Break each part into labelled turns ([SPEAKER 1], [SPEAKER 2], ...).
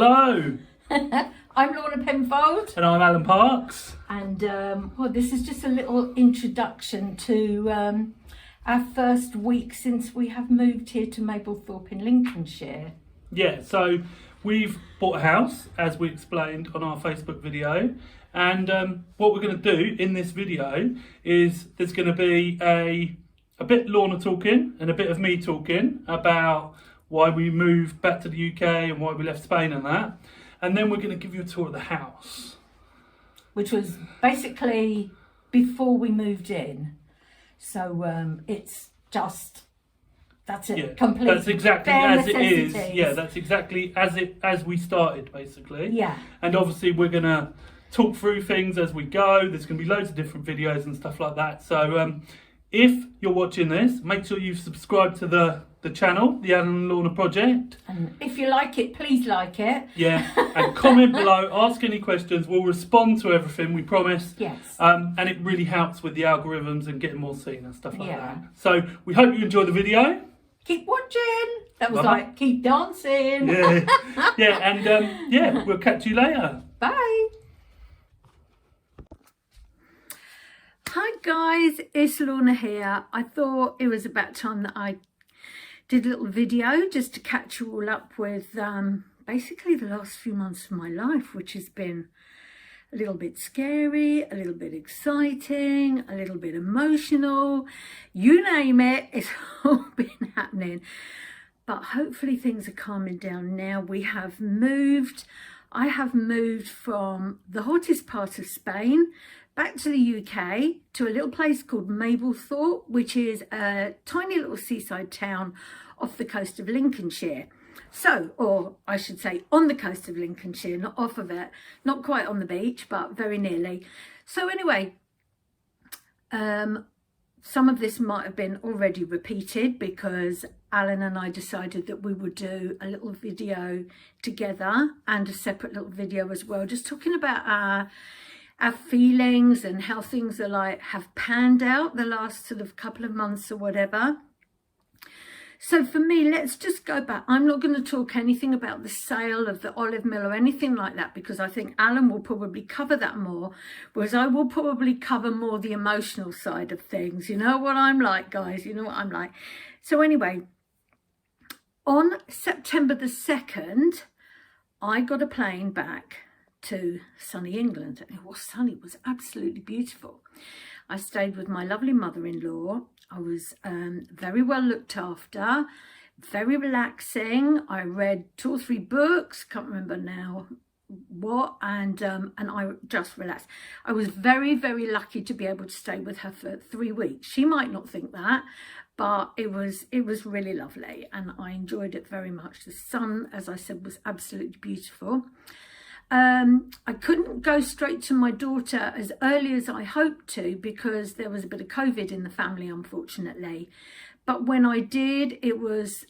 [SPEAKER 1] Hello,
[SPEAKER 2] I'm Lorna Penfold.
[SPEAKER 1] and I'm Alan Parks.
[SPEAKER 2] And well, this is just a little introduction to our first week since we have moved here to Mablethorpe in Lincolnshire.
[SPEAKER 1] Yeah, so we've bought a house, as we explained on our Facebook video. And what we're going to do in this video is there's going to be a bit Lorna talking and a bit of me talking about why we moved back to the UK and why we left Spain and that. And then we're going to give you a tour of the house.
[SPEAKER 2] Which was basically before we moved in. So it's just, that's it,
[SPEAKER 1] Yeah,
[SPEAKER 2] complete.
[SPEAKER 1] that's exactly
[SPEAKER 2] bare
[SPEAKER 1] as it is.
[SPEAKER 2] necessities.
[SPEAKER 1] Yeah, that's exactly as we started, basically.
[SPEAKER 2] Yeah.
[SPEAKER 1] And obviously we're going to talk through things as we go. There's going to be loads of different videos and stuff like that. So if you're watching this, make sure you've subscribed to the channel, the Alan and Lorna Project.
[SPEAKER 2] And if you like it, please like it.
[SPEAKER 1] Yeah, and comment below, ask any questions. We'll respond to everything, we promise.
[SPEAKER 2] Yes.
[SPEAKER 1] And it really helps with the algorithms and getting more seen and stuff like
[SPEAKER 2] Yeah.
[SPEAKER 1] that. So we hope you enjoy the video.
[SPEAKER 2] Keep watching. That was
[SPEAKER 1] Bye-bye.
[SPEAKER 2] like, keep dancing.
[SPEAKER 1] Yeah, yeah, and yeah, we'll catch you later.
[SPEAKER 2] Bye. Hi guys, it's Lorna here. I thought it was about time that I did a little video just to catch you all up with basically the last few months of my life, which has been a little bit scary, a little bit exciting, a little bit emotional, you name it, it's all been happening. But hopefully things are calming down now. I have moved from the hottest part of Spain back to the UK to a little place called Mabelthorpe, which is a tiny little seaside town off the coast of Lincolnshire. So, or I should say on the coast of Lincolnshire, not off of it, not quite on the beach, but very nearly. So anyway, some of this might have been already repeated because Alan and I decided that we would do a little video together and a separate little video as well, just talking about our feelings and how things are like have panned out the last sort of couple of months or whatever. So for me, let's just go back. I'm not going to talk anything about the sale of the olive mill or anything like that because I think Alan will probably cover that more, whereas I will probably cover more the emotional side of things. You know what I'm like, guys, you know what I'm like. So anyway, on September the 2nd, I got a plane back to sunny England, and it was sunny, it was absolutely beautiful. I stayed with my lovely mother-in-law. I was very well looked after, very relaxing. I read 2 or 3 books, can't remember now what, and I just relaxed. I was very, very lucky to be able to stay with her for 3 weeks. She might not think that, but it was really lovely, and I enjoyed it very much. The sun, as I said, was absolutely beautiful. I couldn't go straight to my daughter as early as I hoped to because there was a bit of COVID in the family, unfortunately. But when I did, it was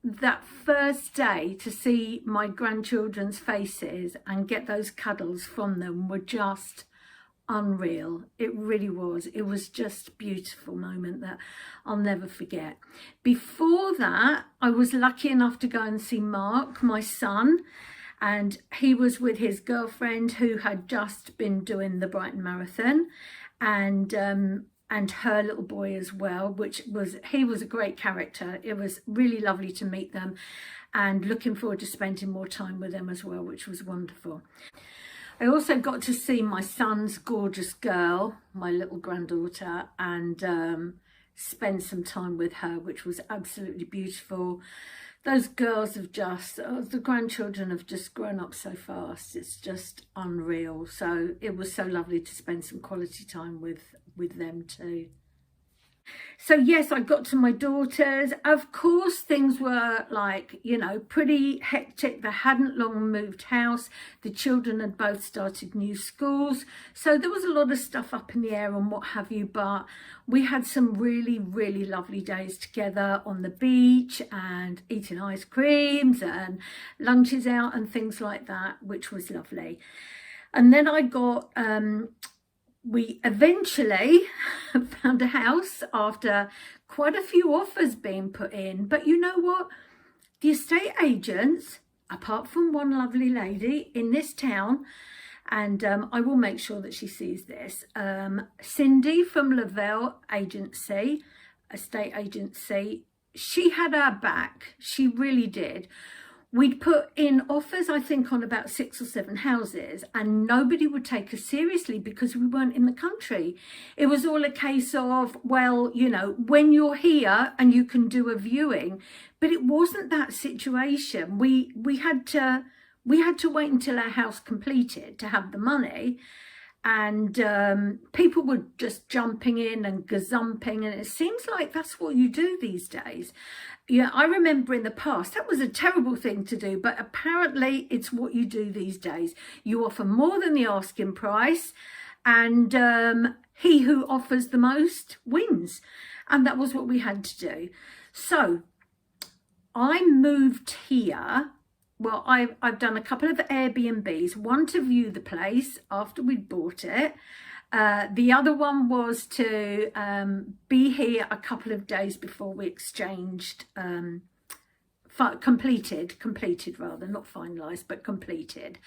[SPEAKER 2] that first day to see my grandchildren's faces and get those cuddles from them were just unreal. It really was. It was just a beautiful moment that I'll never forget. Before that, I was lucky enough to go and see Mark, my son. And he was with his girlfriend who had just been doing the Brighton Marathon, and her little boy as well, he was a great character. It was really lovely to meet them and looking forward to spending more time with them as well, which was wonderful. I also got to see my son's gorgeous girl, my little granddaughter, and spend some time with her, which was absolutely beautiful. Those girls have the grandchildren have just grown up so fast. It's just unreal. So it was so lovely to spend some quality time with them too. So yes, I got to my daughters. Of course, things were like, you know, pretty hectic. They hadn't long moved house. The children had both started new schools. So there was a lot of stuff up in the air and what have you. But we had some really, really lovely days together on the beach and eating ice creams and lunches out and things like that, which was lovely. And then I got... we eventually found a house after quite a few offers being put in. But you know what? The estate agents apart from one lovely lady in this town, and I will make sure that she sees this, Cindy from Lavelle Agency, estate agency, she had our back. She really did. We'd put in offers, I think, on about 6 or 7 houses, and nobody would take us seriously because we weren't in the country. It was all a case of, well, you know, when you're here and you can do a viewing. But it wasn't that situation. We had to wait until our house completed to have the money. And people were just jumping in and gazumping, and it seems like that's what you do these days. Yeah, I remember in the past that was a terrible thing to do, but apparently it's what you do these days. You offer more than the asking price, and he who offers the most wins, and that was what we had to do. So I moved here. Well, I've done a couple of Airbnbs, one to view the place after we'd bought it. The other one was to be here a couple of days before we exchanged, completed rather, not finalised, but completed.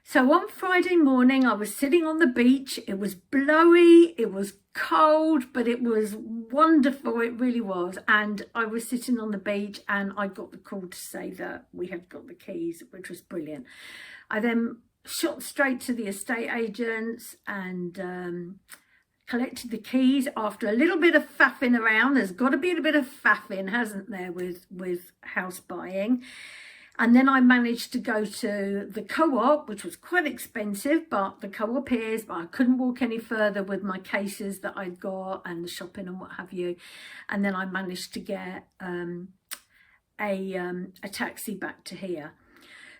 [SPEAKER 2] So on Friday morning, I was sitting on the beach. It was blowy, it was cold, but it was wonderful. It really was. And I was sitting on the beach and I got the call to say that we had got the keys, which was brilliant. I then shot straight to the estate agents and collected the keys after a little bit of faffing around. There's got to be a bit of faffing, hasn't there, with house buying. And then I managed to go to the co-op, which was quite expensive, but the co-op is, but I couldn't walk any further with my cases that I'd got and the shopping and what have you. And then I managed to get a taxi back to here.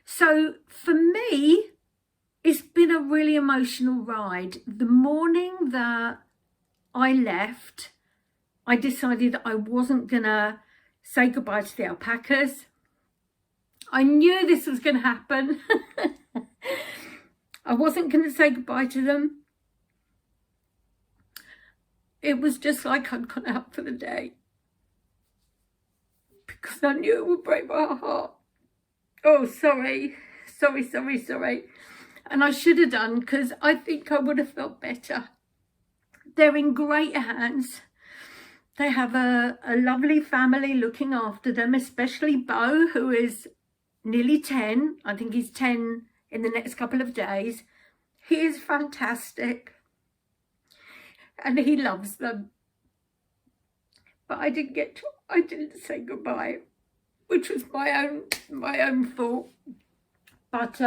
[SPEAKER 2] So for me, it's been a really emotional ride. The morning that I left, I decided I wasn't gonna say goodbye to the alpacas. I knew this was going to happen. I wasn't going to say goodbye to them. It was just like I'd gone out for the day, because I knew it would break my heart. Oh, sorry. And I should have done, because I think I would have felt better. They're in great hands. They have a lovely family looking after them, especially Bo, who is nearly 10. I think he's 10 in the next couple of days. He is fantastic and he loves them. But I didn't say goodbye, which was my own fault. But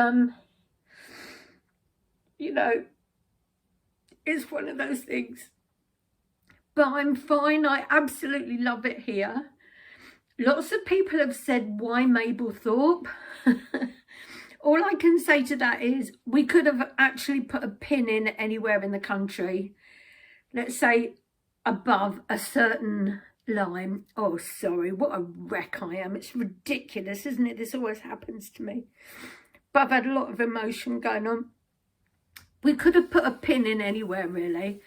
[SPEAKER 2] you know, it's one of those things. But I'm fine. I absolutely love it here. Lots of people have said, why Mabelthorpe? All I can say to that is we could have actually put a pin in anywhere in the country. Let's say above a certain line. Oh, sorry, what a wreck I am. It's ridiculous, isn't it? This always happens to me. But I've had a lot of emotion going on. We could have put a pin in anywhere, really.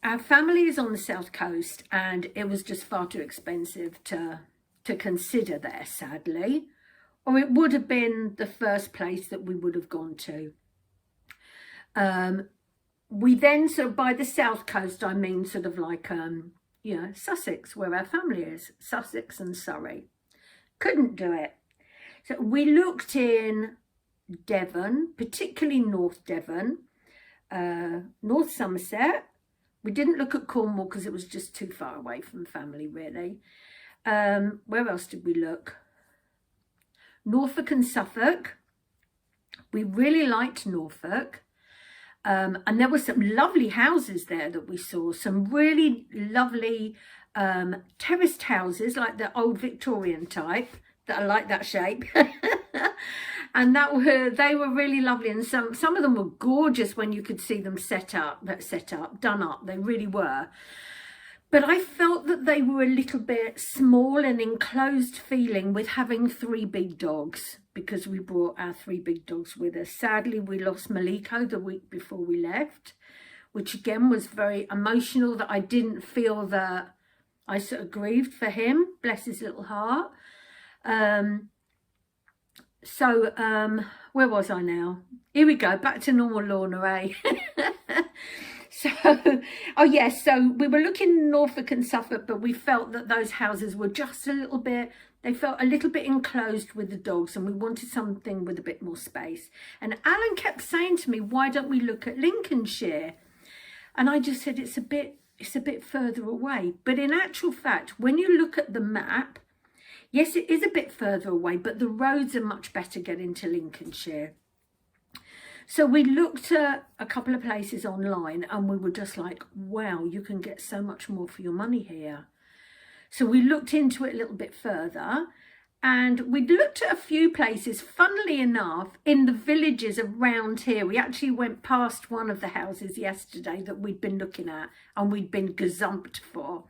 [SPEAKER 2] Our family is on the south coast, and it was just far too expensive to consider there, sadly. Or it would have been the first place that we would have gone to. We then, sort of by the south coast, I mean sort of like, you know, Sussex, where our family is. Sussex and Surrey. Couldn't do it. So we looked in Devon, particularly North Devon, North Somerset. We didn't look at Cornwall because it was just too far away from family, really. Where else did we look? Norfolk and Suffolk. We really liked Norfolk. And there were some lovely houses there that we saw. Some really lovely terraced houses, like the old Victorian type, that I like that shape. And they were really lovely, and some of them were gorgeous when you could see them done up. They really were. But I felt that they were a little bit small and enclosed feeling with having 3 big dogs, because we brought our 3 big dogs with us. Sadly, we lost Maliko the week before we left, which again was very emotional, that I didn't feel that I sort of grieved for him, bless his little heart. Where was I now? Here we go, back to normal Lorna, eh? So, oh yes, so we were looking in Norfolk and Suffolk, but we felt that those houses were just a little bit, they felt a little bit enclosed with the dogs, and we wanted something with a bit more space. And Alan kept saying to me, why don't we look at Lincolnshire? And I just said, it's a bit further away. But in actual fact, when you look at the map, yes, it is a bit further away, but the roads are much better getting to Lincolnshire. So we looked at a couple of places online, and we were just like, wow, you can get so much more for your money here. So we looked into it a little bit further, and we looked at a few places, funnily enough, in the villages around here. We actually went past one of the houses yesterday that we'd been looking at and we'd been gazumped for.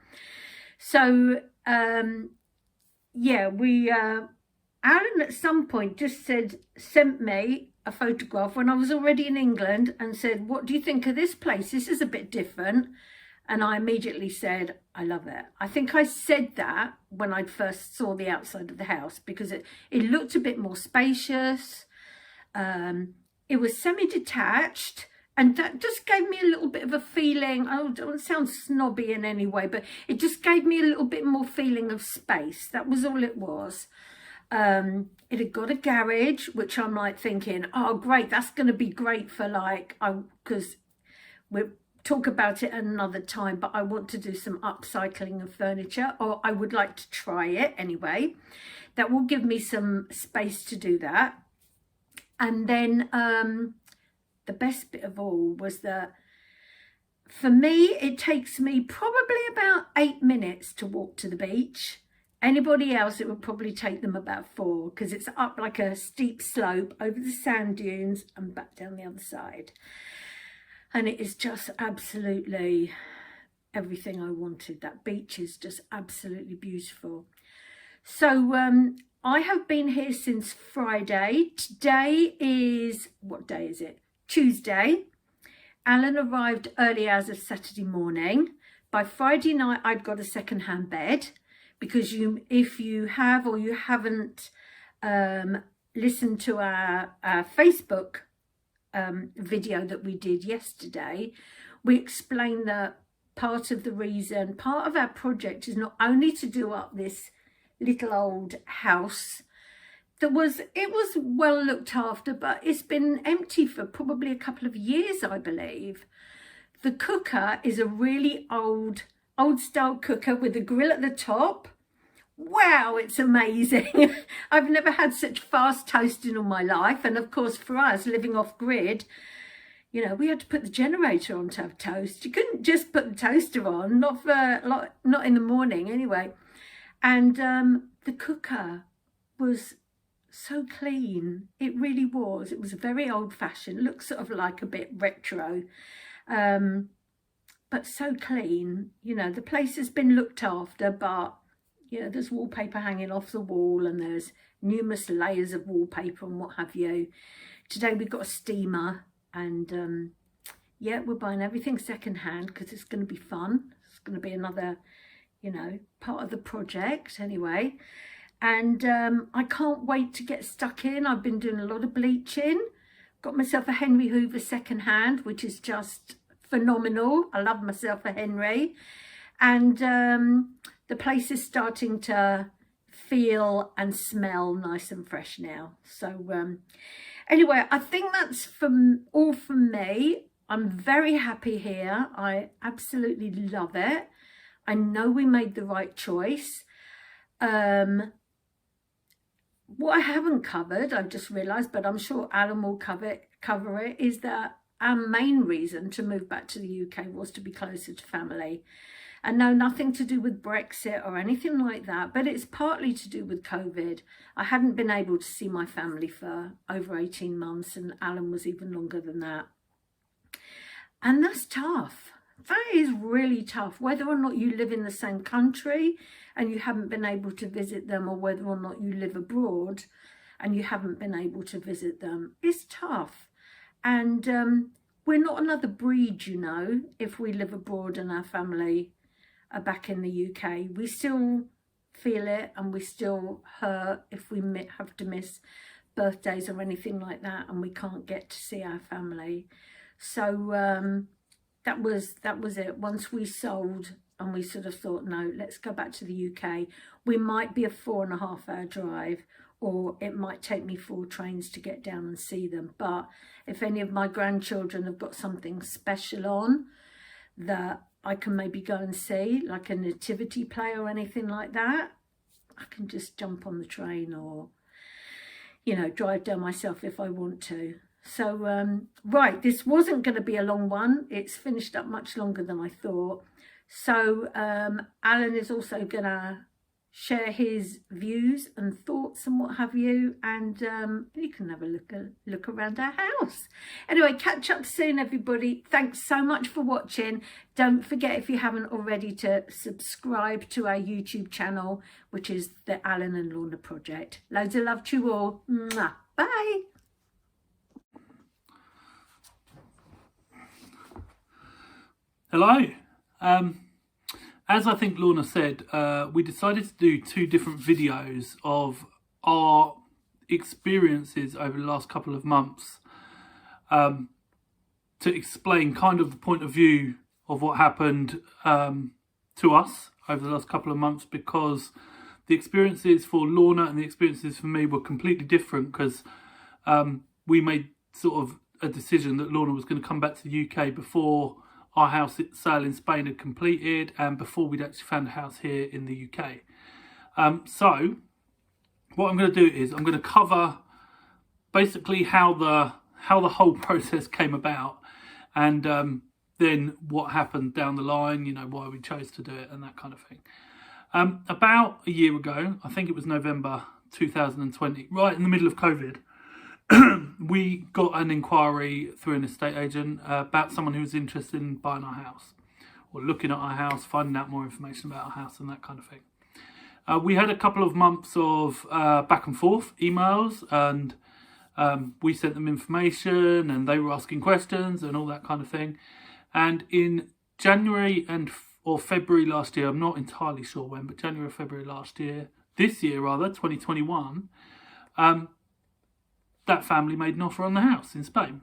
[SPEAKER 2] So, yeah, Alan at some point just sent me a photograph when I was already in England and said, what do you think of this place? This is a bit different. And I immediately said, I love it. I think I said that when I first saw the outside of the house, because it looked a bit more spacious. It was semi-detached, and that just gave me a little bit of a feeling, I don't sound snobby in any way, but it just gave me a little bit more feeling of space. That was all it was. It had got a garage, which I'm like thinking, oh great, that's going to be great for because we'll talk about it another time, but I want to do some upcycling of furniture, or I would like to try it anyway. That will give me some space to do that. And then the best bit of all was that for me, it takes me probably about 8 minutes to walk to the beach. Anybody else, it would probably take them about 4, because it's up like a steep slope over the sand dunes and back down the other side. And it is just absolutely everything I wanted. That beach is just absolutely beautiful. So I have been here since Friday. Today is, what day is it? Tuesday. Alan arrived early as of Saturday morning. By Friday night, I'd got a second-hand bed. Because if you have or you haven't listened to our Facebook video that we did yesterday, we explained that part of our project is not only to do up this little old house it was well looked after, but it's been empty for probably a couple of years, I believe. The cooker is a really old style cooker with a grill at the top. Wow, it's amazing. I've never had such fast toasting in my life. And of course, for us living off grid, you know, we had to put the generator on to have toast. You couldn't just put the toaster on, not in the morning anyway. And the cooker was so clean. It really was. It was very old fashioned, looks sort of like a bit retro, but so clean. You know, the place has been looked after, but you know, there's wallpaper hanging off the wall and there's numerous layers of wallpaper and what have you. Today we've got a steamer, and yeah, we're buying everything second hand because it's going to be fun. It's going to be another, you know, part of the project anyway. And I can't wait to get stuck in. I've been doing a lot of bleaching. Got myself a Henry Hoover second hand, which is just phenomenal. I love myself a Henry. And the place is starting to feel and smell nice and fresh now. So anyway, I think that's all from me. I'm very happy here. I absolutely love it. I know we made the right choice. What I haven't covered, I've just realised, but I'm sure Alan will cover it, is that our main reason to move back to the UK was to be closer to family. And no, nothing to do with Brexit or anything like that, but it's partly to do with COVID. I hadn't been able to see my family for over 18 months, and Alan was even longer than that. And that's tough. That is really tough, whether or not you live in the same country and you haven't been able to visit them, or whether or not you live abroad and you haven't been able to visit them. It's tough. And we're not another breed, you know, if we live abroad and our family are back in the UK. We still feel it, and we still hurt if we have to miss birthdays or anything like that, and we can't get to see our family. So that was it. Once we sold and we sort of thought, no, let's go back to the UK. We might be a 4.5 hour drive, or it might take me 4 trains to get down and see them. But if any of my grandchildren have got something special on that I can maybe go and see, like a nativity play or anything like that, I can just jump on the train, or, you know, drive down myself if I want to. So, right, this wasn't going to be a long one. It's finished up much longer than I thought. So, Alan is also going to share his views and thoughts and what have you, and you can have a look around our house. Anyway, catch up soon, everybody. Thanks so much for watching. Don't forget, if you haven't already, to subscribe to our YouTube channel, which is the Alan and Lorna Project. Loads of love to you all. Mwah. Bye.
[SPEAKER 1] Hello. As I think Lorna said, we decided to do 2 different videos of our experiences over the last couple of months, to explain kind of the point of view of what happened to us over the last couple of months, because the experiences for Lorna and the experiences for me were completely different, because we made sort of a decision that Lorna was going to come back to the UK before our house sale in Spain had completed, and before we'd actually found a house here in the UK. So what I'm going to do is I'm going to cover basically how the whole process came about, and then what happened down the line, you know, why we chose to do it and that kind of thing. About a year ago, I think it was November 2020, right in the middle of COVID, we got an inquiry through an estate agent about someone who was interested in buying our house, or looking at our house, finding out more information about our house and that kind of thing. We had a couple of months of back and forth emails, and we sent them information, and they were asking questions and all that kind of thing. And in January or February last year, I'm not entirely sure when, but January or February this year, 2021, that family made an offer on the house in Spain.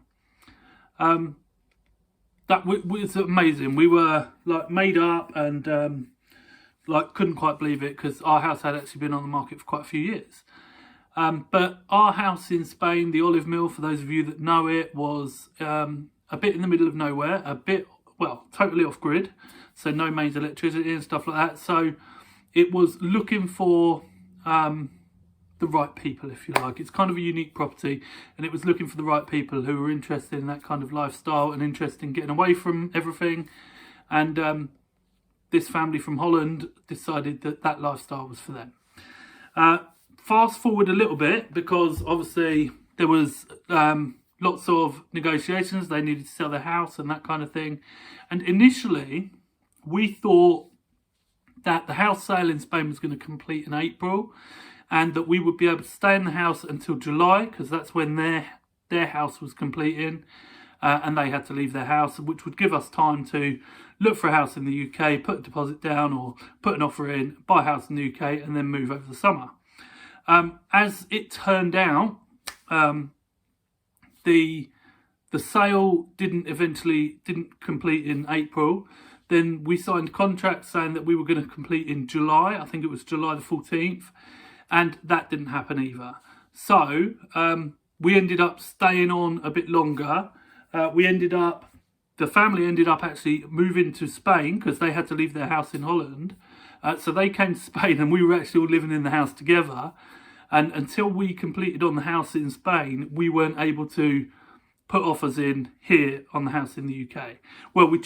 [SPEAKER 1] That was amazing. We were like made up, and like couldn't quite believe it, because our house had actually been on the market for quite a few years. But our house in Spain, the Olive Mill, for those of you that know it, was a bit in the middle of nowhere, totally off grid, so no mains electricity and stuff like that. So it was looking for the right people, if you like. It's kind of a unique property, and it was looking for the right people who were interested in that kind of lifestyle and interested in getting away from everything. And this family from Holland decided that lifestyle was for them. Fast forward a little bit, because obviously there was lots of negotiations. They needed to sell their house and that kind of thing. And initially we thought that the house sale in Spain was going to complete in April, and that we would be able to stay in the house until July, because that's when their house was completing, and they had to leave their house, which would give us time to look for a house in the UK, put a deposit down or put an offer in, buy a house in the UK, and then move over the summer. As it turned out, the sale didn't complete in April. Then we signed contracts saying that we were going to complete in July. I think it was July the 14th. And that didn't happen either. So we ended up staying on a bit longer. The family ended up actually moving to Spain, because they had to leave their house in Holland. So they came to Spain, and we were actually all living in the house together. And until we completed on the house in Spain, we weren't able to put offers in here on the house in the UK. Well, we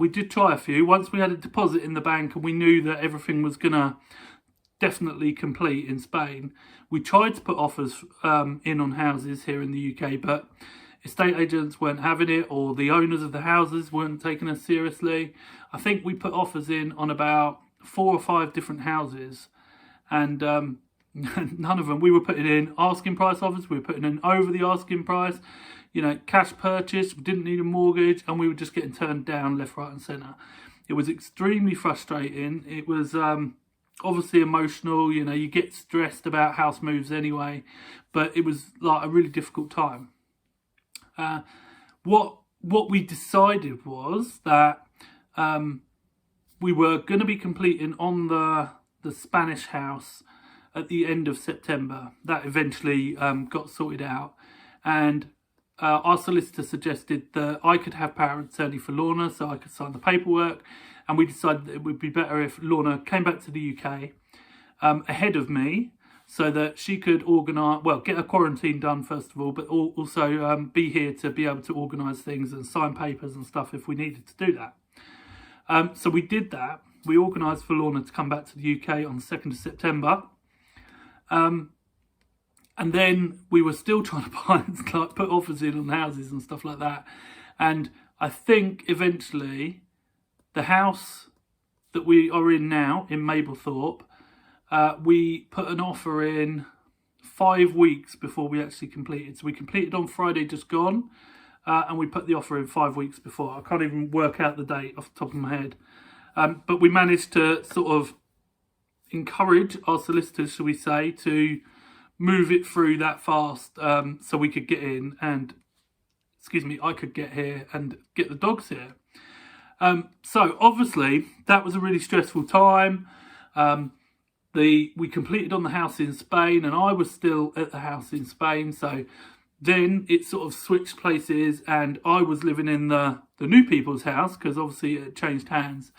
[SPEAKER 1] did try a few. Once we had a deposit in the bank and we knew that everything was going to definitely complete in Spain, we tried to put offers in on houses here in the UK, but estate agents weren't having it, or the owners of the houses weren't taking us seriously. I think we put offers in on about 4 or 5 different houses, and none of them. We were putting in asking price offers, we were putting in over the asking price, you know, cash purchase, we didn't need a mortgage, and we were just getting turned down left, right and centre. It was extremely frustrating. It was obviously emotional. You know, you get stressed about house moves anyway, but it was like a really difficult time. What we decided was that we were going to be completing on the Spanish house at the end of September. That eventually got sorted out, and our solicitor suggested that I could have power of attorney for Lorna, so I could sign the paperwork. And we decided that it would be better if Lorna came back to the UK ahead of me, so that she could get a quarantine done first of all, but also be here to be able to organise things and sign papers and stuff if we needed to do that. So we did that. We organised for Lorna to come back to the UK on the 2nd of September. And then we were still trying to put offers in on houses and stuff like that. And I think eventually the house that we are in now in Mabelthorpe, we put an offer in 5 weeks before we actually completed. So we completed on Friday just gone, and we put the offer in 5 weeks before. I can't even work out the date off the top of my head. But we managed to sort of encourage our solicitors, shall we say, to move it through that fast, so we could get in and, I could get here and get the dogs here. So obviously that was a really stressful time. We completed on the house in Spain, and I was still at the house in Spain. So then it sort of switched places, and I was living in the new people's house because obviously it changed hands.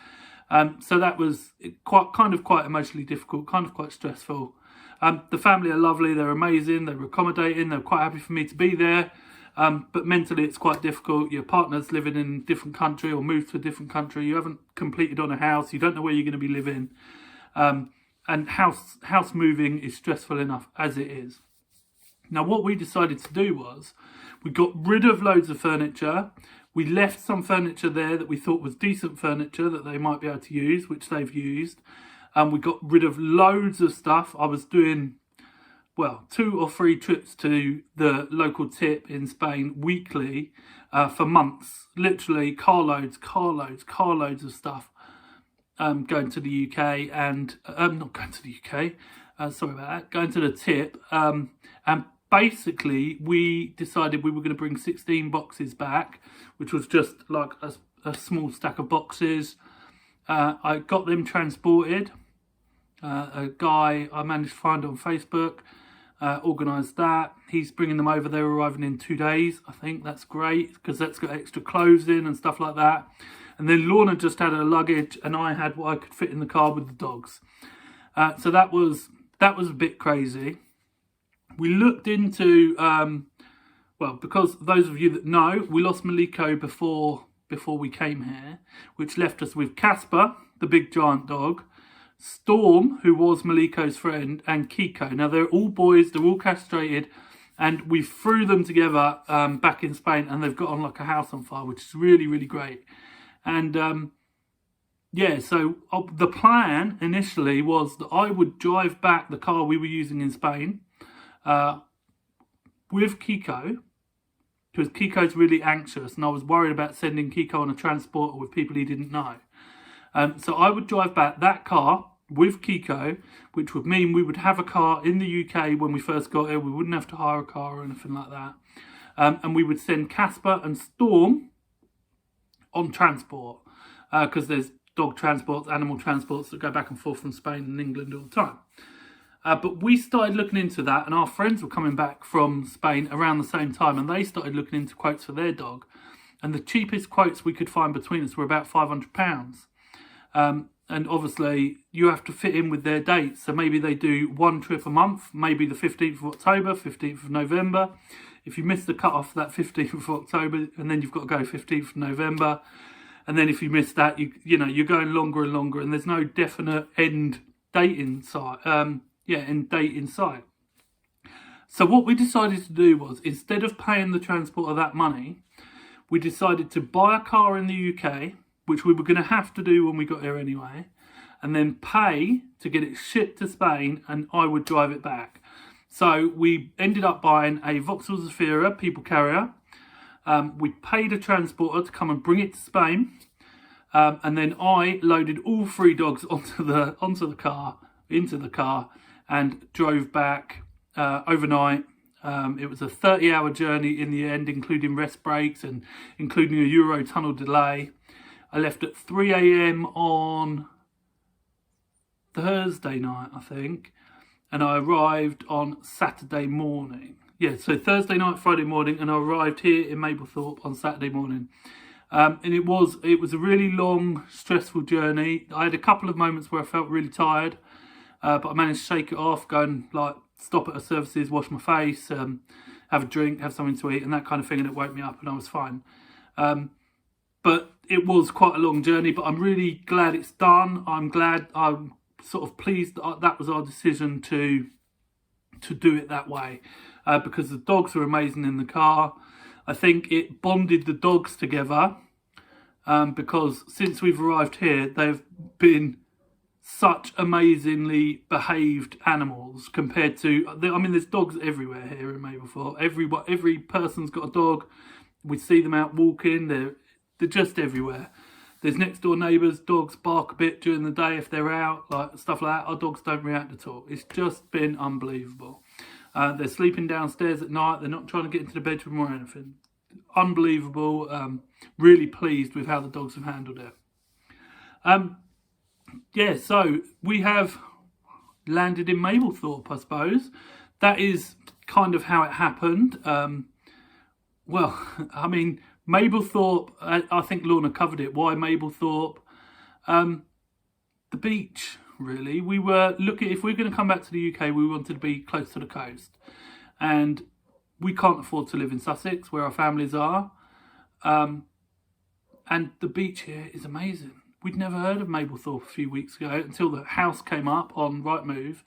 [SPEAKER 1] So that was quite emotionally difficult, quite stressful. The family are lovely, they're amazing, they're accommodating, they're quite happy for me to be there. But mentally it's quite difficult. Your partner's living in a different country or moved to a different country. You haven't completed on a house. You don't know where you're going to be living. And house moving is stressful enough as it is. Now what we decided to do was we got rid of loads of furniture. We left some furniture there that we thought was decent furniture that they might be able to use, which they've used. We got rid of loads of stuff. I was doing, 2 or 3 trips to the local tip in Spain weekly for months. Literally carloads of stuff going to the UK and, not going to the UK, sorry about that, going to the tip. And basically we decided we were going to bring 16 boxes back, which was just like a small stack of boxes. I got them transported. A guy I managed to find on Facebook organised that. He's bringing them over. They're arriving in 2 days. I think that's great because that's got extra clothes in and stuff like that. And then Lorna just had her luggage, and I had what I could fit in the car with the dogs. So that was a bit crazy. We looked into because those of you that know, we lost Maliko before we came here, which left us with Casper, the big giant dog, Storm, who was Maliko's friend, and Kiko. Now they're all boys, they're all castrated, and we threw them together back in Spain, and they've got on like a house on fire, which is really, really great. And so the plan initially was that I would drive back the car we were using in Spain with Kiko, because Kiko's really anxious, and I was worried about sending Kiko on a transporter with people he didn't know. So I would drive back that car with Kiko, which would mean we would have a car in the UK when we first got here. We wouldn't have to hire a car or anything like that. And we would send Casper and Storm on transport, because there's dog transports, animal transports that go back and forth from Spain and England all the time. But we started looking into that, and our friends were coming back from Spain around the same time, and they started looking into quotes for their dog. And the cheapest quotes we could find between us were about £500. And obviously you have to fit in with their dates. So maybe they do 1 trip a month, maybe the 15th of October, 15th of November. If you miss the cut-off that 15th of October, and then you've got to go 15th of November. And then if you miss that, you're going longer and longer, and there's no definite end date in sight. So what we decided to do was, instead of paying the transport of that money, we decided to buy a car in the UK, which we were going to have to do when we got here anyway, and then pay to get it shipped to Spain, and I would drive it back. So we ended up buying a Vauxhall Zafira people carrier. We paid a transporter to come and bring it to Spain, and then I loaded all 3 dogs onto the car into the car and drove back overnight. It was a 30-hour journey in the end, including rest breaks and including a Eurotunnel delay. I left at 3 a.m. on Thursday night, I think, and I arrived on Saturday morning. Yeah, so Thursday night, Friday morning, and I arrived here in Mabelthorpe on Saturday morning. And it was a really long, stressful journey. I had a couple of moments where I felt really tired, but I managed to shake it off, go and stop at a services, wash my face, have a drink, have something to eat, and that kind of thing, and it woke me up, and I was fine. But it was quite a long journey, but I'm really glad it's done. I'm sort of pleased that was our decision to do it that way, because the dogs were amazing in the car. I think it bonded the dogs together, because since we've arrived here, they've been such amazingly behaved animals compared to, I mean, there's dogs everywhere here in Mabelthorpe. Every person's got a dog. We see them out walking. They're just everywhere. There's next door neighbours, dogs bark a bit during the day if they're out, stuff like that. Our dogs don't react at all. It's just been unbelievable. They're sleeping downstairs at night. They're not trying to get into the bedroom or anything. Unbelievable. Really pleased with how the dogs have handled it. Yeah, so we have landed in Mabelthorpe, I suppose. That is kind of how it happened. Well, I mean, Mabelthorpe, I think Lorna covered it. Why Mabelthorpe? The beach, really. We were looking, if we're going to come back to the UK, we wanted to be close to the coast. And we can't afford to live in Sussex, where our families are. And the beach here is amazing. We'd never heard of Mabelthorpe a few weeks ago until the house came up on Rightmove.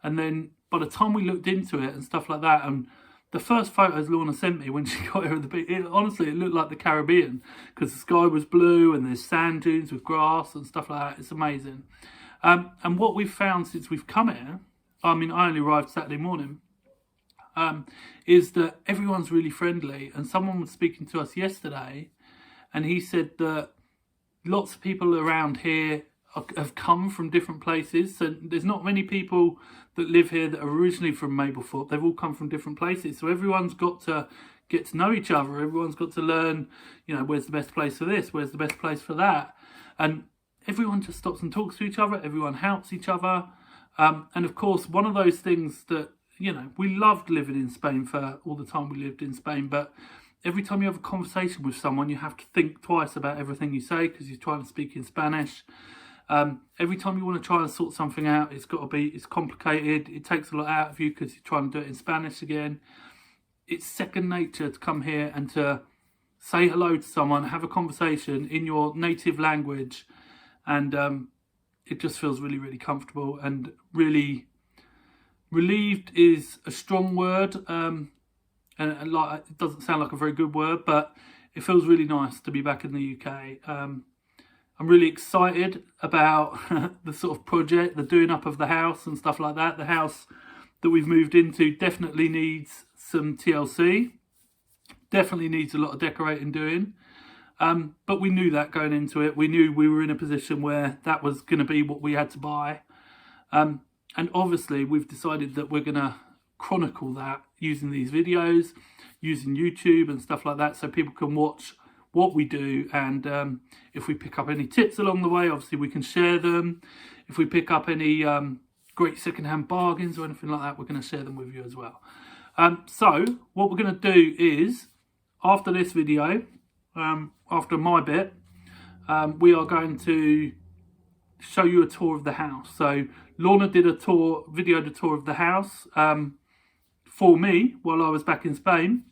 [SPEAKER 1] And then by the time we looked into it and stuff like that, and the first photos Lorna sent me when she got here at the beach, honestly, it looked like the Caribbean, because the sky was blue and there's sand dunes with grass and stuff like that. It's amazing. And what we've found since we've come here, I mean, I only arrived Saturday morning, is that everyone's really friendly. And someone was speaking to us yesterday, and he said that lots of people around here have come from different places. So there's not many people that live here that are originally from Mabelthorpe. They've all come from different places. So everyone's got to get to know each other. Everyone's got to learn, where's the best place for this? Where's the best place for that? And everyone just stops and talks to each other. Everyone helps each other. And of course, one of those things that, we loved living in Spain for all the time we lived in Spain, but every time you have a conversation with someone, you have to think twice about everything you say because you're trying to speak in Spanish. Every time you want to try and sort something out, it's complicated. It takes a lot out of you because you're trying to do it in Spanish again. It's second nature to come here and to say hello to someone, have a conversation in your native language. And it just feels really, really comfortable, and really relieved is a strong word. And it doesn't sound like a very good word, but it feels really nice to be back in the UK. I'm really excited about the sort of project, the doing up of the house and stuff like that. The house that we've moved into definitely needs some TLC. Definitely needs a lot of decorating doing. But we knew that going into it. We knew we were in a position where that was going to be what we had to buy. And obviously we've decided that we're going to chronicle that using these videos, using YouTube and stuff like that, so people can watch what we do. And if we pick up any tips along the way, obviously we can share them. If we pick up any great secondhand bargains or anything like that, we're going to share them with you as well. So what we're going to do is, after this video, after my bit, we are going to show you a tour of the house. So Lorna did videoed a tour of the house for me while I was back in Spain,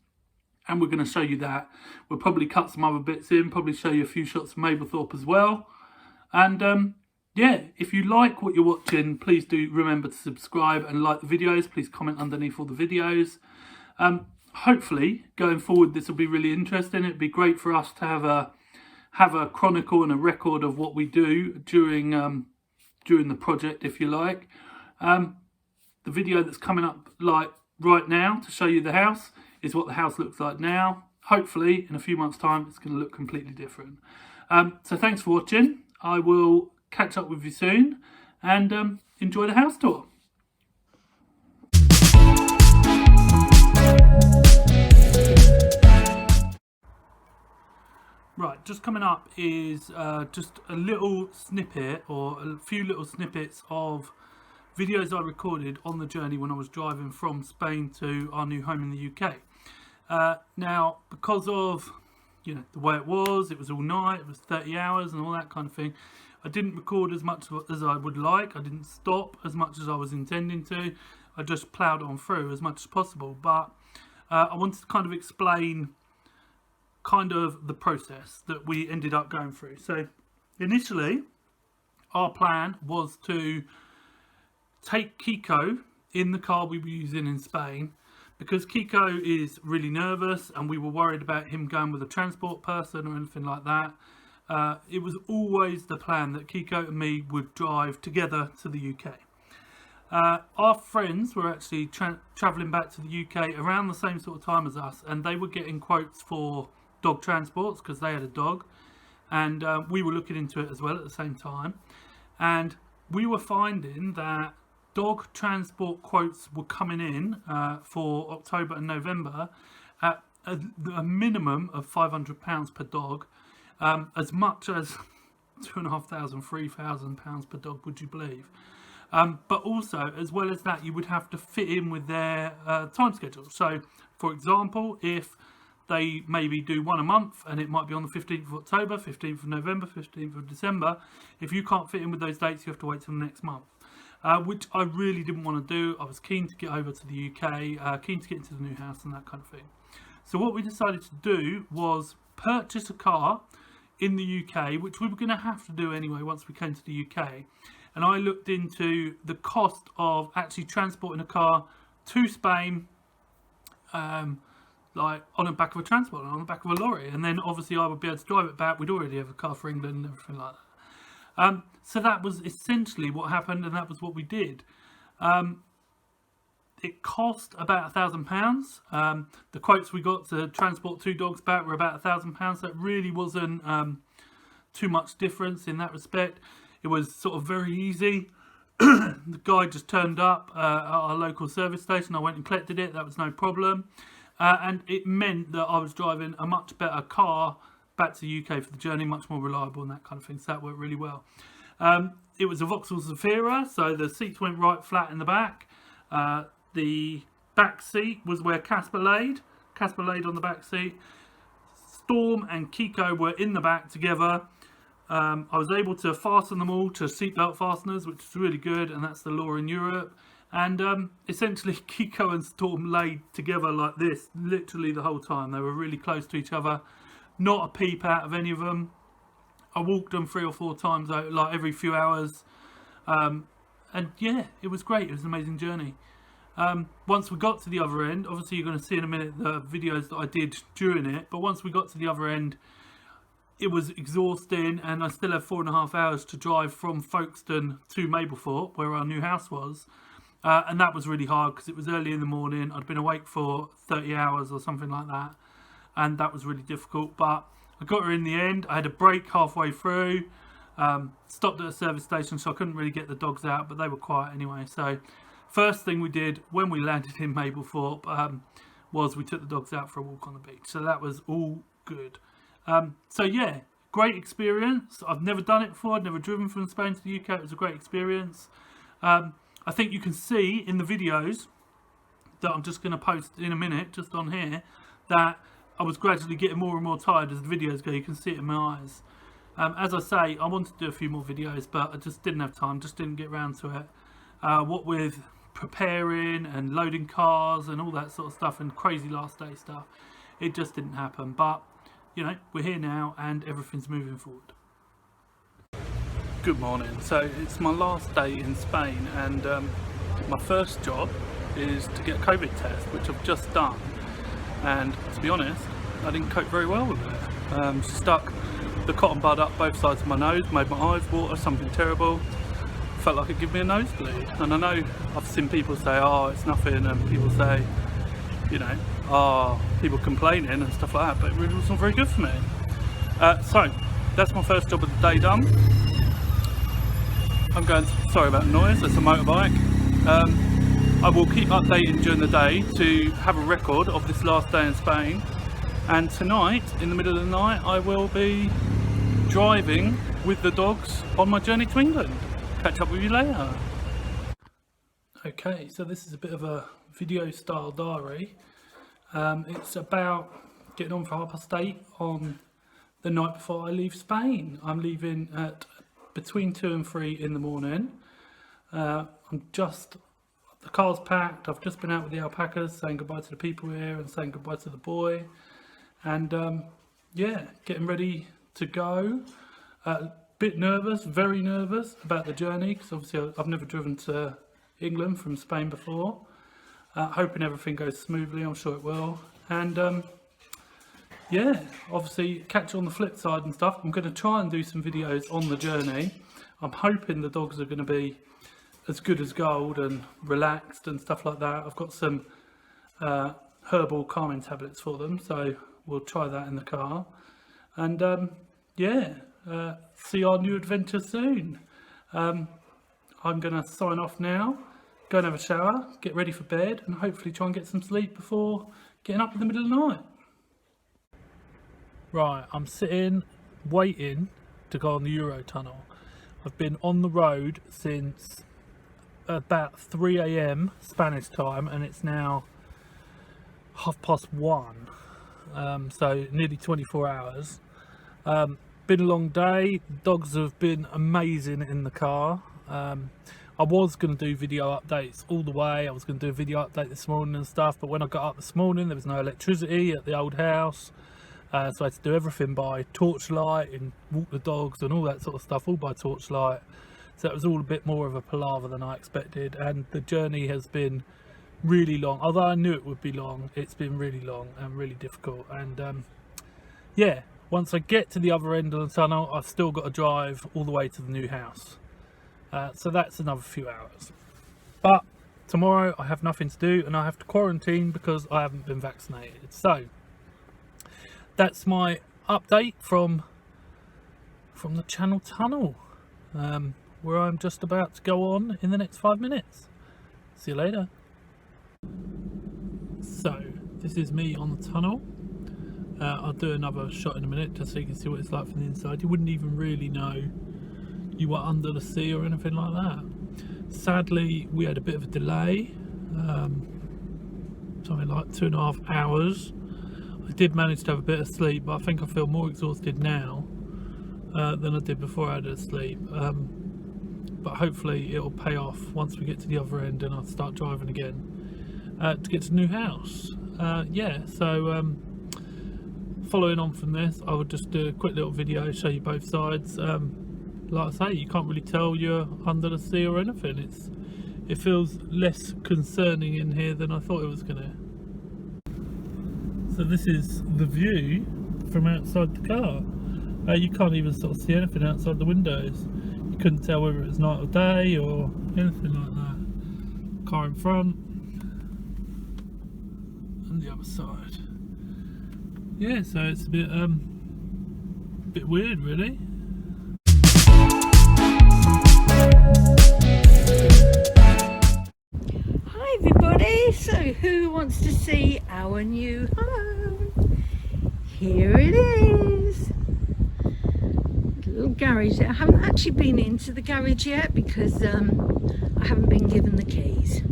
[SPEAKER 1] and we're going to show you that. We'll probably cut some other bits in, probably show you a few shots of Mabelthorpe as well. And yeah, if you like what you're watching, please do remember to subscribe and like the videos. Please comment underneath all the videos. Hopefully going forward this will be really interesting. It'd be great for us to have a chronicle and a record of what we do during the project, if you like. The video that's coming up right now to show you the house is what the house looks like now. Hopefully in a few months' time it's going to look completely different. So thanks for watching. I will catch up with you soon, and enjoy the house tour. Right, just coming up is just a little snippet, or a few little snippets of videos I recorded on the journey when I was driving from Spain to our new home in the UK. Now, because of the way it was all night, it was 30 hours and all that kind of thing, I didn't record as much as I would like. I didn't stop as much as I was intending to. I just ploughed on through as much as possible, but I wanted to kind of explain kind of the process that we ended up going through. So initially our plan was to take Kiko in the car we were using in Spain, because Kiko is really nervous and we were worried about him going with a transport person or anything like that. It was always the plan that Kiko and me would drive together to the UK. Our friends were actually travelling back to the UK around the same sort of time as us, and they were getting quotes for dog transports because they had a dog, and we were looking into it as well at the same time, and we were finding that dog transport quotes were coming in for October and November at a minimum of £500 per dog, as much as £2,500, £3,000 per dog, would you believe? But also, as well as that, you would have to fit in with their time schedule. So for example, if they maybe do one a month and it might be on the 15th of October, 15th of November, 15th of December. If you can't fit in with those dates, you have to wait till the next month, which I really didn't want to do. I was keen to get over to the UK, keen to get into the new house and that kind of thing. So what we decided to do was purchase a car in the UK, which we were going to have to do anyway once we came to the UK. And I looked into the cost of actually transporting a car to Spain, like on the back of a transport, on the back of a lorry, and then obviously I would be able to drive it back. We'd already have a car for England and everything like that. So that was essentially what happened, and that was what we did. It cost about £1,000. The quotes we got to transport 2 dogs back were about £1,000, so it really wasn't too much difference in that respect. It was sort of very easy. The guy just turned up at our local service station. I went and collected it. That was no problem. And it meant that I was driving a much better car back to the UK for the journey, much more reliable and that kind of thing. So that worked really well. It was a Vauxhall Zafira, so the seats went right flat in the back. The back seat was where Casper laid on the back seat. Storm and Kiko were in the back together. I was able to fasten them all to seatbelt fasteners, which is really good, and that's the law in Europe. And essentially Kiko and Storm laid together like this literally the whole time. They were really close to each other, not a peep out of any of them. I walked them 3 or 4 times, like every few hours, and yeah, it was great. It was an amazing journey. Once we got to the other end, obviously you're going to see in a minute the videos that I did during it, but once we got to the other end, it was exhausting, and I still have 4.5 hours to drive from Folkestone to Mabelthorpe, where our new house was. And that was really hard because it was early in the morning. I'd been awake for 30 hours or something like that, and that was really difficult, but I got her in the end. I had a break halfway through, stopped at a service station, so I couldn't really get the dogs out, but they were quiet anyway. So first thing we did when we landed in Mabelthorpe was we took the dogs out for a walk on the beach, so that was all good. So yeah, great experience. I've never done it before. I'd never driven from Spain to the UK. It was a great experience. I think you can see in the videos that I'm just going to post in a minute, just on here, that I was gradually getting more and more tired as the videos go. You can see it in my eyes. As I say, I wanted to do a few more videos, but I just didn't have time, just didn't get around to it. What with preparing and loading cars and all that sort of stuff and crazy last day stuff, it just didn't happen. But, you know, we're here now and everything's moving forward. Good morning. So it's my last day in Spain, and my first job is to get a COVID test, which I've just done, and to be honest, I didn't cope very well with it. Stuck the cotton bud up both sides of my nose, made my eyes water, something terrible. Felt like it gave me a nosebleed, and I know I've seen people say, oh, it's nothing, and people say, you know, oh, people complaining and stuff like that, but it really wasn't very good for me. So that's my first job of the day done. I'm going, sorry about the noise, that's a motorbike. I will keep updating during the day to have a record of this last day in Spain, and tonight, in the middle of the night, I will be driving with the dogs on my journey to England. Catch up with you later. Okay, so this is a bit of a video style diary. It's about getting on for 8:30 on the night before I leave Spain. I'm leaving at between 2 and 3 in the morning. The car's packed. I've just been out with the alpacas, saying goodbye to the people here and saying goodbye to the boy. And yeah, getting ready to go. Bit nervous, very nervous about the journey, because obviously I've never driven to England from Spain before. Hoping everything goes smoothly, I'm sure it will. And yeah, obviously catch on the flip side and stuff. I'm going to try and do some videos on the journey. I'm hoping the dogs are going to be as good as gold and relaxed and stuff like that. I've got some herbal calming tablets for them, so we'll try that in the car. And yeah, see our new adventure soon. I'm going to sign off now, go and have a shower, get ready for bed, and hopefully try and get some sleep before getting up in the middle of the night. Right, I'm sitting waiting to go on the Eurotunnel. I've been on the road since about 3 AM Spanish time, and it's now 1:30, so nearly 24 hours. Been a long day. The dogs have been amazing in the car. I was going to do video updates all the way. I was going to do a video update this morning and stuff, but when I got up this morning there was no electricity at the old house, so I had to do everything by torchlight and walk the dogs and all that sort of stuff all by torchlight. So it was all a bit more of a palaver than I expected, and the journey has been really long. Although I knew it would be long, it's been really long and really difficult. And yeah, once I get to the other end of the tunnel, I've still got to drive all the way to the new house. So that's another few hours. But tomorrow I have nothing to do and I have to quarantine because I haven't been vaccinated. So that's my update from the Channel Tunnel, where I'm just about to go on in the next 5 minutes. See you later. So this is me on the tunnel. I'll do another shot in a minute just so you can see what it's like from the inside. You wouldn't even really know you were under the sea or anything like that. Sadly, we had a bit of a delay, something like 2.5 hours. I did manage to have a bit of sleep, but I think I feel more exhausted now than I did before I had a sleep. But hopefully it'll pay off once we get to the other end and I'll start driving again to get to the new house. Yeah, so following on from this, I would just do a quick little video, show you both sides. Like I say, you can't really tell you're under the sea or anything. It feels less concerning in here than I thought it was gonna. So this is the view from outside the car. You can't even sort of see anything outside the windows. You couldn't tell whether it was night or day or anything like that. Car in front and the other side. Yeah, so it's a bit weird, really.
[SPEAKER 2] Hi everybody, so who wants to see our new home? Here it is. Little garage. I haven't actually been into the garage yet because I haven't been given the keys.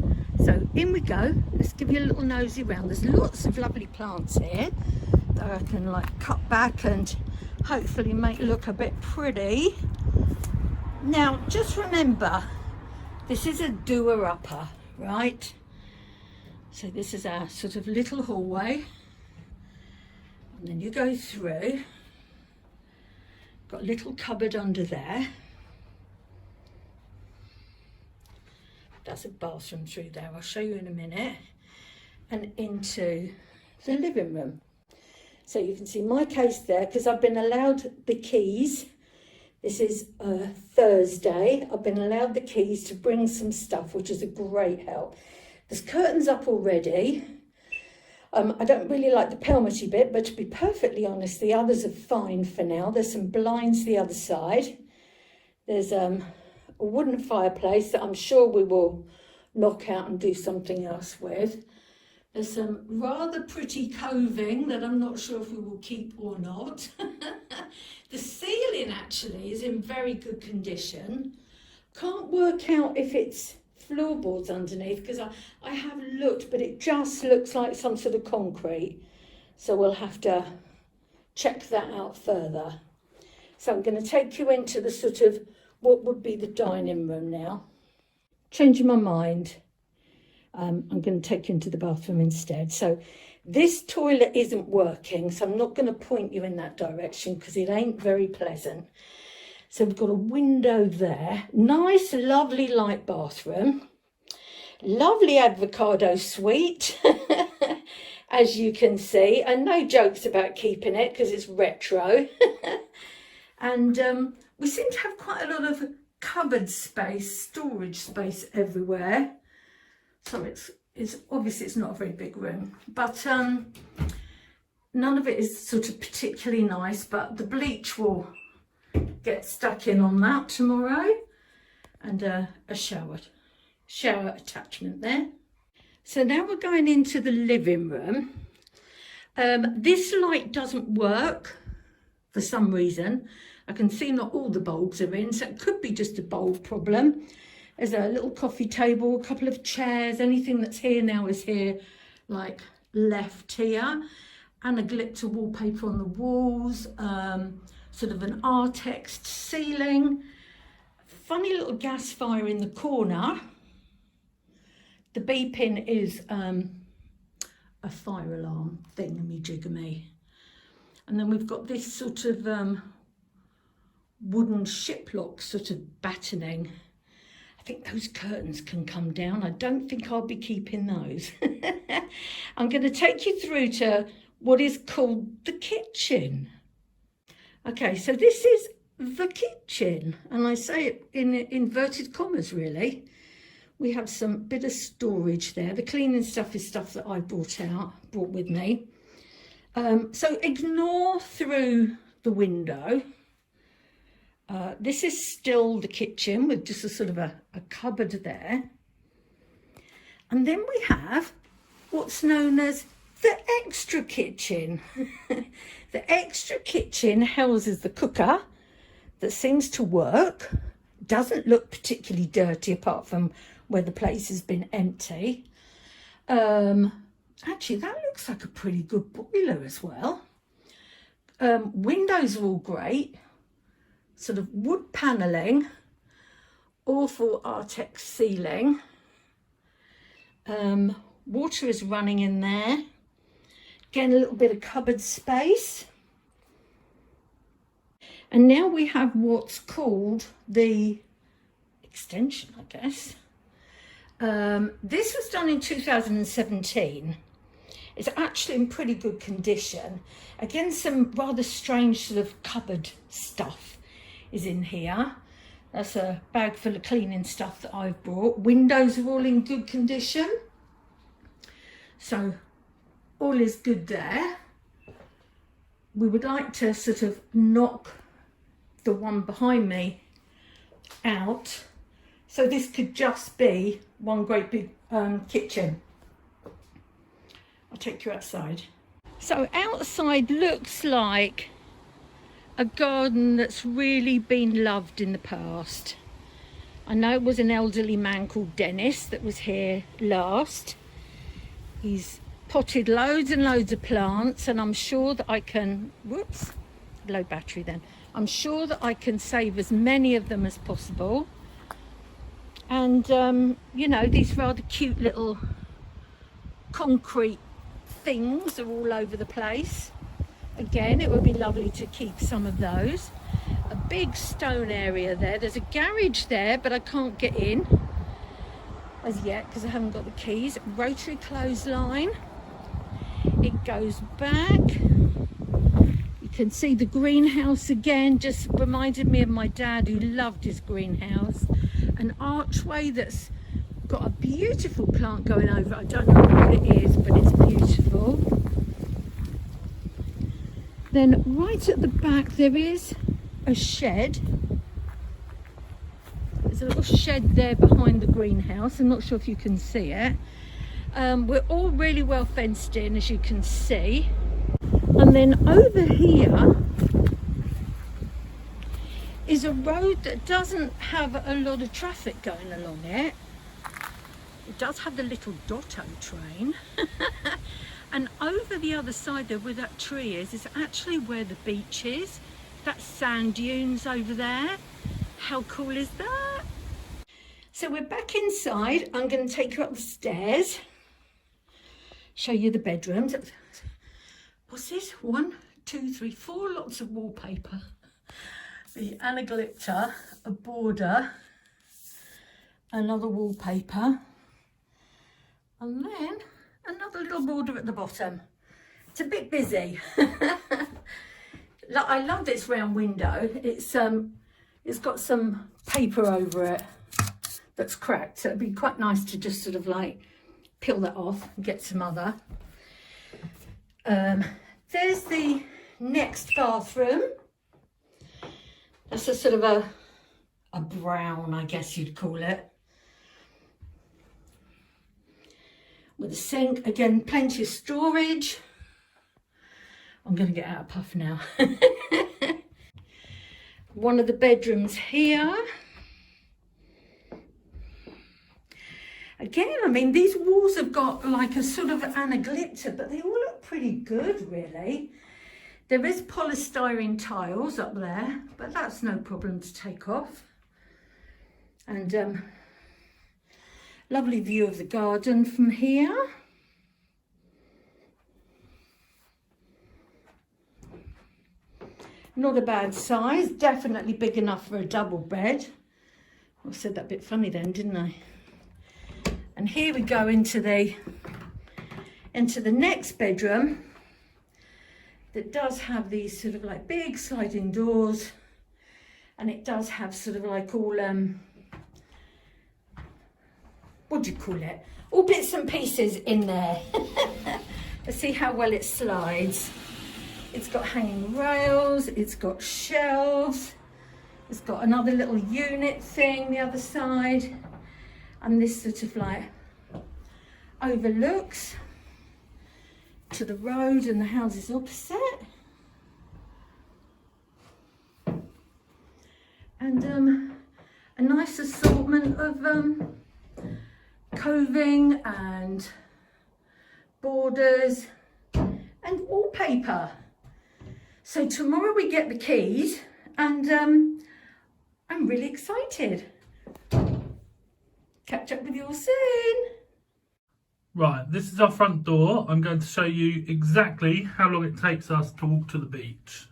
[SPEAKER 2] So in we go. Let's give you a little nosy round. There's lots of lovely plants here that I can like cut back and hopefully make look a bit pretty. Now just remember, this is a doer-upper, right? So this is our sort of little hallway, and then you go through. Got a little cupboard under there. That's a bathroom through there. I'll show you in a minute. And into the living room. So you can see my case there because I've been allowed the keys. This is Thursday. I've been allowed the keys to bring some stuff, which is a great help. There's curtains up already. I don't really like the pelmety bit, but to be perfectly honest, the others are fine for now. There's some blinds the other side. There's a a wooden fireplace that I'm sure we will knock out and do something else with. There's some rather pretty coving that I'm not sure if we will keep or not. The ceiling actually is in very good condition. Can't work out if it's floorboards underneath because I have looked, but it just looks like some sort of concrete. So we'll have to check that out further. So I'm going to take you into the sort of what would be the dining room now. Changing my mind. I'm going to take you into the bathroom instead. So this toilet isn't working, so I'm not going to point you in that direction because it ain't very pleasant. So we've got a window there. Nice, lovely light bathroom. Lovely avocado suite, as you can see. And no jokes about keeping it because it's retro. And we seem to have quite a lot of cupboard space, storage space everywhere. So it's obviously it's not a very big room, but none of it is sort of particularly nice, but the bleach will get stuck in on that tomorrow, and a shower attachment there. So now we're going into the living room. This light doesn't work for some reason. I can see not all the bulbs are in, so it could be just a bulb problem. There's a little coffee table, a couple of chairs, anything that's here now is here, like left here, and a glitter wallpaper on the walls, sort of an Artex ceiling, funny little gas fire in the corner. The beeping is a fire alarm thingamajigamy. And then we've got this sort of wooden shiplock sort of battening. I think those curtains can come down. I don't think I'll be keeping those. I'm going to take you through to what is called the kitchen. Okay, so this is the kitchen, and I say it in inverted commas really. We have some bit of storage there. The cleaning stuff is stuff that I brought with me. So ignore through the window. This is still the kitchen with just a sort of a cupboard there. And then we have what's known as the extra kitchen. The extra kitchen houses the cooker that seems to work. Doesn't look particularly dirty apart from where the place has been empty. Actually, that looks like a pretty good boiler as well. Windows are all great. Sort of wood panelling, awful Artex ceiling. Water is running in there. Again, a little bit of cupboard space. And now we have what's called the extension, I guess. This was done in 2017. It's actually in pretty good condition. Again, some rather strange sort of cupboard stuff is in here. That's a bag full of cleaning stuff that I've brought. Windows are all in good condition, so all is good there. We would like to sort of knock the one behind me out, so this could just be one great big kitchen. I'll take you outside. So outside looks like a garden that's really been loved in the past. I know it was an elderly man called Dennis that was here last. He's potted loads and loads of plants, and I'm sure that I can, whoops, low battery then. I'm sure that I can save as many of them as possible. And, you know, these rather cute little concrete things are all over the place. Again, it would be lovely to keep some of those. A big stone area there. There's a garage there, but I can't get in as yet because I haven't got the keys. Rotary clothesline. It goes back. You can see the greenhouse again. Just reminded me of my dad who loved his greenhouse. An archway that's got a beautiful plant going over it. I don't know what it is, but it's beautiful. Then right at the back there is a shed. There's a little shed there behind the greenhouse. I'm not sure if you can see it. We're all really well fenced in, as you can see. And then over here is a road that doesn't have a lot of traffic going along it. It does have the little Dotto train. And over the other side there, where that tree is actually where the beach is. That's sand dunes over there. How cool is that? So we're back inside. I'm going to take you up the stairs, show you the bedrooms. What's this? 1, 2, 3, 4 lots of wallpaper. The anaglypta, a border, another wallpaper, and then another little border at the bottom. It's a bit busy. I love this round window. It's got some paper over it that's cracked, so it'd be quite nice to just sort of like peel that off and get some other. There's the next bathroom. That's a sort of a brown, I guess you'd call it. With a sink, again, plenty of storage. I'm going to get out of puff now. One of the bedrooms here. Again, I mean, these walls have got like a sort of anaglypta, but they all look pretty good, really. There is polystyrene tiles up there, but that's no problem to take off. And lovely view of the garden from here. Not a bad size, definitely big enough for a double bed. I said that a bit funny then, didn't I? And here we go into the next bedroom that does have these sort of like big sliding doors, and it does have sort of like all what do you call it? All bits and pieces in there. Let's see how well it slides. It's got hanging rails, it's got shelves, it's got another little unit thing the other side, and this sort of like overlooks to the road and the houses opposite. And a nice assortment of coving and borders and wallpaper. So tomorrow we get the keys, and I'm really excited. Catch up with you all soon.
[SPEAKER 1] Right, this is our front door. I'm going to show you exactly how long it takes us to walk to the beach.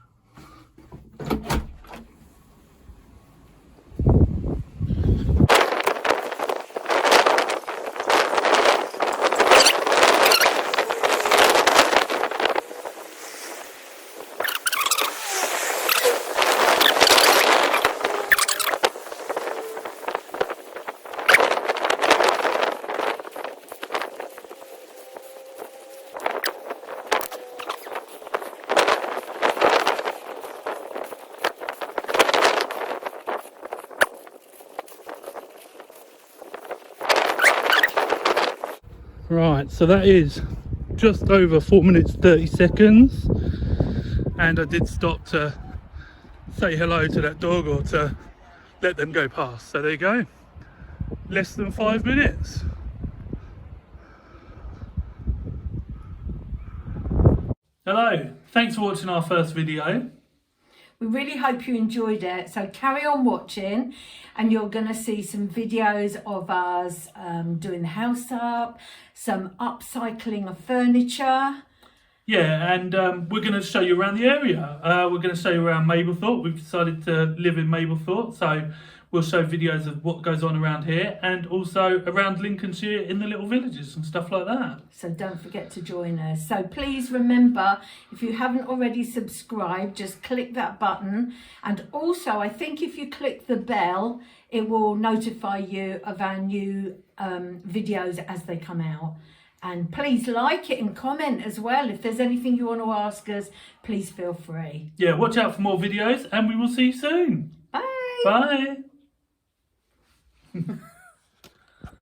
[SPEAKER 1] Right, so that is just over 4 minutes 30 seconds, and I did stop to say hello to that dog, or to let them go past. So there you go, less than 5 minutes. Hello, thanks for watching our first video.
[SPEAKER 2] We really hope you enjoyed it, so carry on watching, and you're going to see some videos of us doing the house up, some upcycling of furniture.
[SPEAKER 1] Yeah, and we're going to show you around the area. We're going to show you around Mabelthorpe. We've decided to live in Mabelthorpe, so we'll show videos of what goes on around here, and also around Lincolnshire in the little villages and stuff like that.
[SPEAKER 2] So don't forget to join us. So please remember, if you haven't already subscribed, just click that button. And also, I think if you click the bell, it will notify you of our new videos as they come out. And please like it and comment as well. If there's anything you want to ask us, please feel free.
[SPEAKER 1] Yeah, watch out for more videos, and we will see you soon.
[SPEAKER 2] Bye.
[SPEAKER 1] Bye.